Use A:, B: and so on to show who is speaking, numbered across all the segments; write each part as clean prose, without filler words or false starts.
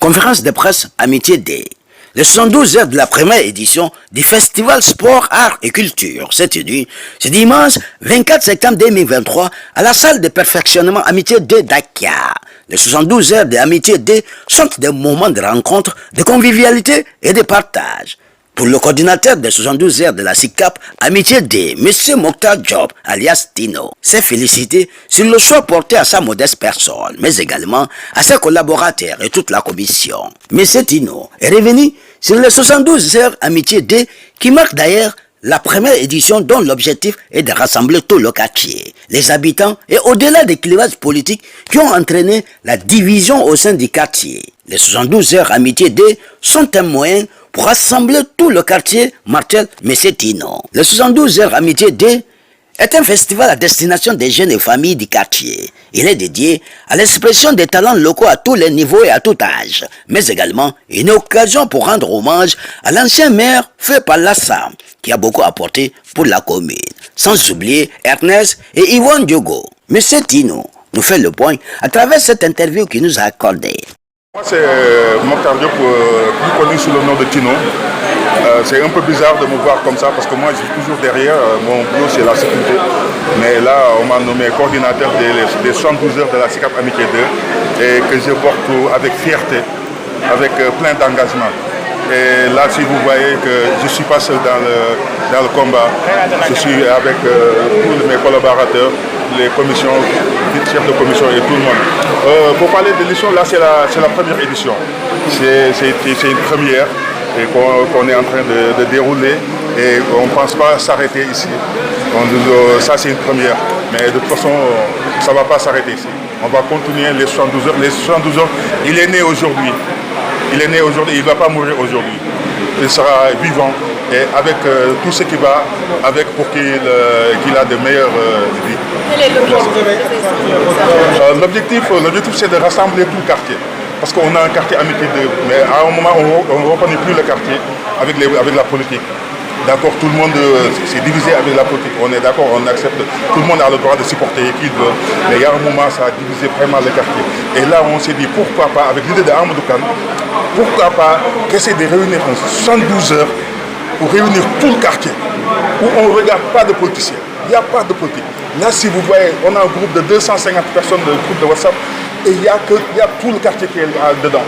A: conférence de presse Amitié Day. Les 72 heures de la première édition du Festival Sport, Art et Culture s'est tenu ce dimanche 24 septembre 2023 à la salle de perfectionnement Amitié Day d'Akia. Les 72 heures de Amitié Day sont des moments de rencontre, de convivialité et de partage. Pour le coordinateur des 72 heures de la SICAP, Amitié Day, M. Mokhtar Diop, alias Tino, s'est félicité sur le choix porté à sa modeste personne, mais également à ses collaborateurs et toute la commission. M. Tino est revenu sur les 72 heures Amitié Day qui marquent d'ailleurs la première édition dont l'objectif est de rassembler tout le quartier, les habitants et au-delà des clivages politiques qui ont entraîné la division au sein du quartier. Les 72 heures Amitié Day sont un moyen pour rassembler tout le quartier, martel M. Tino. Les 72 heures Amitié Day est un festival à destination des jeunes et familles du quartier. Il est dédié à l'expression des talents locaux à tous les niveaux et à tout âge, mais également une occasion pour rendre hommage à l'ancien maire fait par Lassam, qui a beaucoup apporté pour la commune. Sans oublier Ernest et Yvonne Diogo. M. Tino nous fait le point à travers cette interview qu'il nous a accordée.
B: Moi, c'est Mokhtar Diop, plus connu sous le nom de Tino. C'est un peu bizarre de me voir comme ça parce que moi, je suis toujours derrière. Mon boulot, c'est la sécurité. Mais là, on m'a nommé coordinateur des 72 heures de la SICAP Amitié 2 et que je porte avec fierté, avec plein d'engagement. Et là, si vous voyez que je ne suis pas seul dans le combat, je suis avec tous mes collaborateurs, les commissions, les chefs de commission et tout le monde. Pour parler de l'édition, là c'est la première édition. C'est une première et qu'on est en train de dérouler et on ne pense pas s'arrêter ici. Ça c'est une première, mais de toute façon ça ne va pas s'arrêter ici. On va continuer les 72 heures. Les 72 heures, il est né aujourd'hui. Il est né aujourd'hui, il ne va pas mourir aujourd'hui. Il sera vivant et avec tout ce qui va avec pour qu'il a de meilleures vies.
C: Quel est l'objectif?
B: L'objectif c'est de rassembler tout le quartier. Parce qu'on a un quartier Amitié 2, mais à un moment on ne reconnaît plus le quartier avec la politique. D'accord, tout le monde s'est divisé avec la politique. On est d'accord, on accepte. Tout le monde a le droit de supporter qui veut. Mais il y a un moment, ça a divisé vraiment le quartier. Et là, on s'est dit, pourquoi pas, avec l'idée d'Amadou Kane, pourquoi pas essayer de réunir en 72 heures pour réunir tout le quartier, où on ne regarde pas de politiciens. Il n'y a pas de politique. Là, si vous voyez, on a un groupe de 250 personnes, le groupe de WhatsApp, et il y a tout le quartier qui est dedans.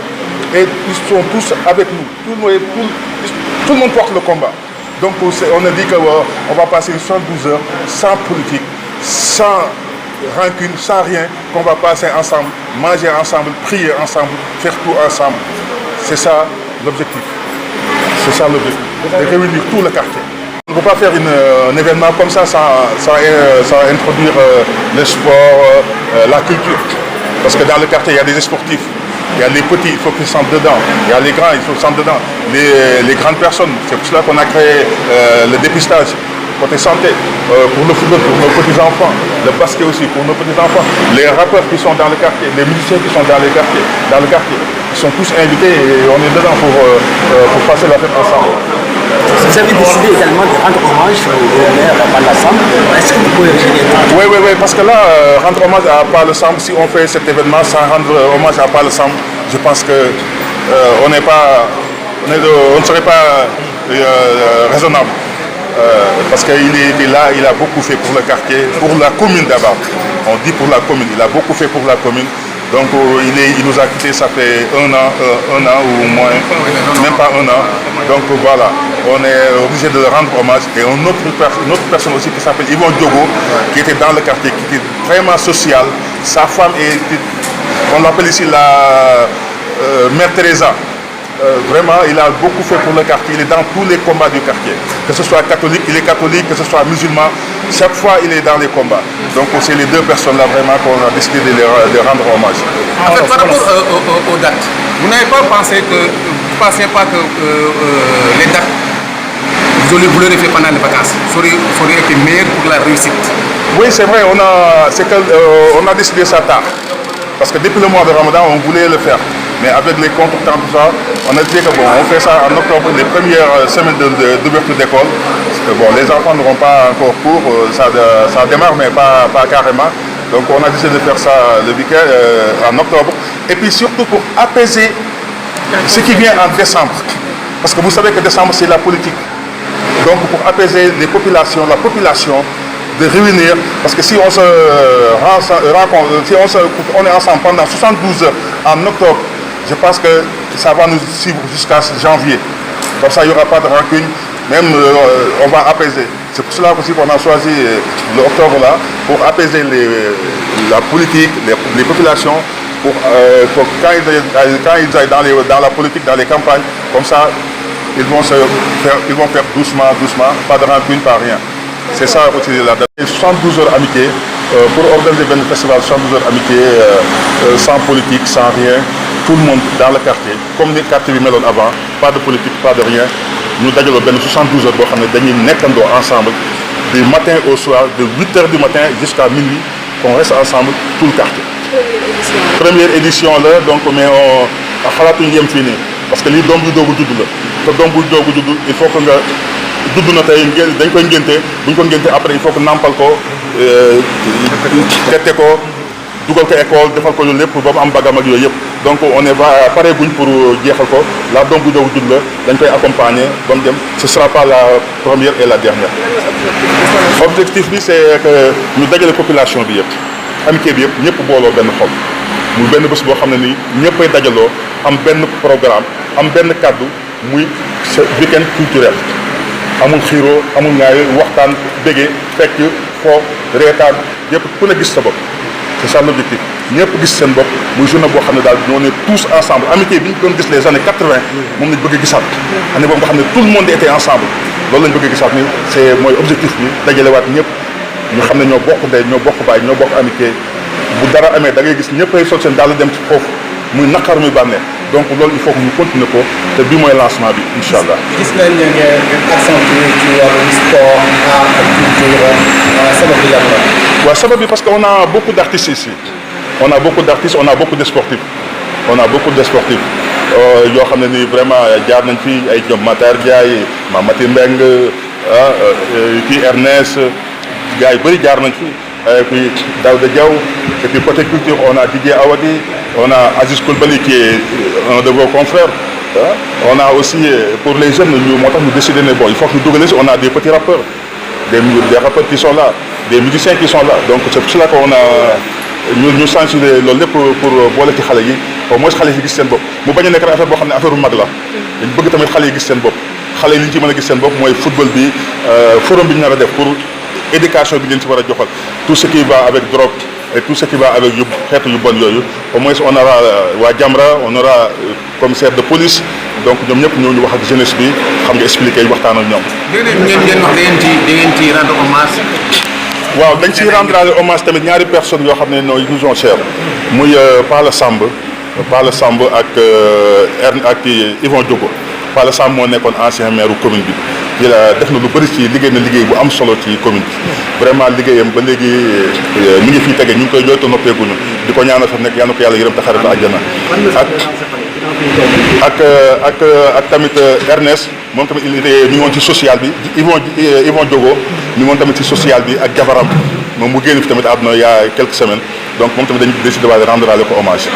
B: Et ils sont tous avec nous. Tout le monde porte le combat. Donc on a dit qu'on va passer 72 heures sans politique, sans rancune, sans rien, qu'on va passer ensemble, manger ensemble, prier ensemble, faire tout ensemble. C'est ça l'objectif. C'est ça l'objectif, de réunir tout le quartier. On ne peut pas faire un événement comme ça sans introduire le sport, la culture. Parce que dans le quartier, il y a des sportifs. Il y a les petits, il faut qu'ils sentent dedans. Il y a les grands, il faut qu'ils sentent dedans. Les grandes personnes, c'est pour cela qu'on a créé le dépistage côté santé, pour le football, pour nos petits-enfants, le basket aussi, pour nos petits-enfants. Les rappeurs qui sont dans le quartier, les musiciens qui sont dans le quartier, ils sont tous invités et on est dedans pour passer la fête ensemble.
A: Vous avez décidé également de rendre hommage au maire Palassam. Est-ce que vous pouvez revenir?
B: Oui, parce que là, rendre hommage à Palassam, si on fait cet événement sans rendre hommage à Palassam, je pense que on ne serait pas raisonnable. Parce qu'il est là, il a beaucoup fait pour le quartier, pour la commune d'abord. On dit pour la commune, il a beaucoup fait pour la commune. Donc il nous a quittés, ça fait un an ou moins, même pas un an. Donc voilà, on est obligé de le rendre hommage. Et une autre personne aussi qui s'appelle Yvonne Diogo, qui était dans le quartier, qui était vraiment social. Sa femme on l'appelle ici la Mère Teresa. Vraiment, il a beaucoup fait pour le quartier, il est dans tous les combats du quartier. Que ce soit catholique, il est catholique, que ce soit musulman, chaque fois il est dans les combats. Donc c'est les deux personnes-là vraiment qu'on a décidé de rendre hommage.
D: En fait, par rapport aux dates, vous n'avez pas pensé que, vous ne pensiez pas que les dates, vous l'aurez fait pendant les vacances, ça aurait été meilleur pour la réussite?
B: Oui, c'est vrai, on a décidé ça tard. Parce que depuis le mois de Ramadan, on voulait le faire. Mais avec les contretemps, tout ça, on a dit que bon, on fait ça en octobre, les premières semaines d'ouverture d'école. Les enfants n'auront pas encore cours, ça démarre, mais pas carrément. Donc on a décidé de faire ça le week-end en octobre. Et puis surtout pour apaiser Ce qui vient en décembre, parce que vous savez que décembre c'est la politique. Donc pour apaiser les populations, la population, de réunir, parce que si on se rencontre, si on est ensemble pendant 72 heures en octobre, je pense que ça va nous suivre jusqu'à janvier. Comme ça, il n'y aura pas de rancune, même on va apaiser. C'est pour cela aussi qu'on a choisi l'octobre là, pour apaiser la politique, les populations, pour quand ils aillent dans la politique, dans les campagnes, comme ça, ils vont faire doucement, pas de rancune, pas rien. C'est ça aussi la date. 72 heures amitié, pour organiser un festival 72 heures amitié, sans politique, sans rien, tout le monde dans le quartier, comme les quartiers vi meloon avant, pas de politique, pas de rien. Nous avons 72 heures, nous ensemble, du matin au soir, de 8 heures du matin jusqu'à minuit, qu'on reste ensemble, tout le quartier. Première édition là, donc, mais on a fini. Parce que les dons du dogu dudu la. Dom bu dogu dudu, il faut que nga dudd na tey dañ koy ngénte bu ñu ko ngénte après il faut que nampal ko tette ko dugal ko école defal ko loolu lépp ba mu am bagam ak yooyu yëpp donc on est pare guñ pour jeexal ko la doom bu dogu dudd la dañ koy accompagner ba mu dem ce sera pas la première et la dernière. Objectif bi c'est que ñu dajale population bi yëpp amitié bi yëpp ñëpp booloo benn xol muy benn bés boo xam ne nii ñëppay dajaloo am benn programme am benn kaddu muy week-end culturel. amul xiiroo amul ñaay waxtaan bége fekk foo reetaan yëpp ku ne gis sa bopp c'est ça l'objectif ñëpp gis seen bopp muy journée boo xam ne daal ñoo ne tous ensemble amitié bi ñu doon gis les années 80 moom lañ bëgg a gisaat année boobu nga xam ne tout le monde était ensemble loolu lañ bëgg a gisaat ni c'est mooy objectif bi dajalewaat ñëpp ñu xam ne ñoo bokk ndey ñoo bokk baay ñoo bokk amitié bu dara amee da ngay gis ñëppay sol seen daal dem ci foofu muy naqar muy bànneex donc loolu il faut que ñu continuer ko te bii mooy lancement bi incha allah.
C: gis nañ ne ngeen accentué ci wàllu sport art ak culture sabab bi lan la.
B: waaw sabab bi parce que on a beaucoup d'artistes ici on a beaucoup d'artistes on a beaucoup de sportifs yoo xam ne nii vraiment jaar nañ fi ay ñoom Matar Ndiaye Mamati Mbengue kii Ernest gars yu bëri jaar nañ fi. Et puis Daouda Diaw, et puis côté culture, on a Didier Awadi, on a Aziz Koulibaly qui est un de vos confrères. Hein? On a aussi, pour les jeunes, nous décidons, bon, il faut que nous doublions, on a des petits rappeurs, des rappeurs qui sont là, des musiciens qui sont là. Donc c'est pour cela qu'on a, nous censurons le pour voir les gens, au moins les gens qui sont là. Nous ne pouvons pas faire une affaire de magla. Nous pouvons pas faire les gens qui sont là. Les gens qui sont là, c'est le football, forum pour éducation bi leen ci war a joxal tout ce qui va avec drogue et tout ce qui va avec yu xeetu yu bon yooyu au moins on aura waa Jamra on aura commissaire de police donc ñoom ñëpp ñoo ñu wax ak jeunesse bi xam nga expliquer waxtaan ak ñoom.
D: ngeen wax da ngeen ci rendre hommage.
B: waaw dañ ciy rendre hommage tamit ñaari personnes yoo xam ne ils nous ont cher muy Pala Samb ak Yvon Diogo Pala Samb moo nekkoon ancien maire commune bi. def na lu bëri ci liggéey na liggéey bu am solo ci commune bi vraiment liggéeyam ba léegi mi ngi fii tege ñu ngi koy jooytu noppeeguñu di ko ñaanal fa nekk yal na ko yàlla yërëm te xarit àjjana ak tamit Ernest moom tamit mi ngi woon ci social bi Yvon Diogo mi ngi woon tamit ci social bi ak jabaram moom mu génn fi tamit àdduna il y a quelques semaines donc moom tamit dañu décidé rendre ko hommage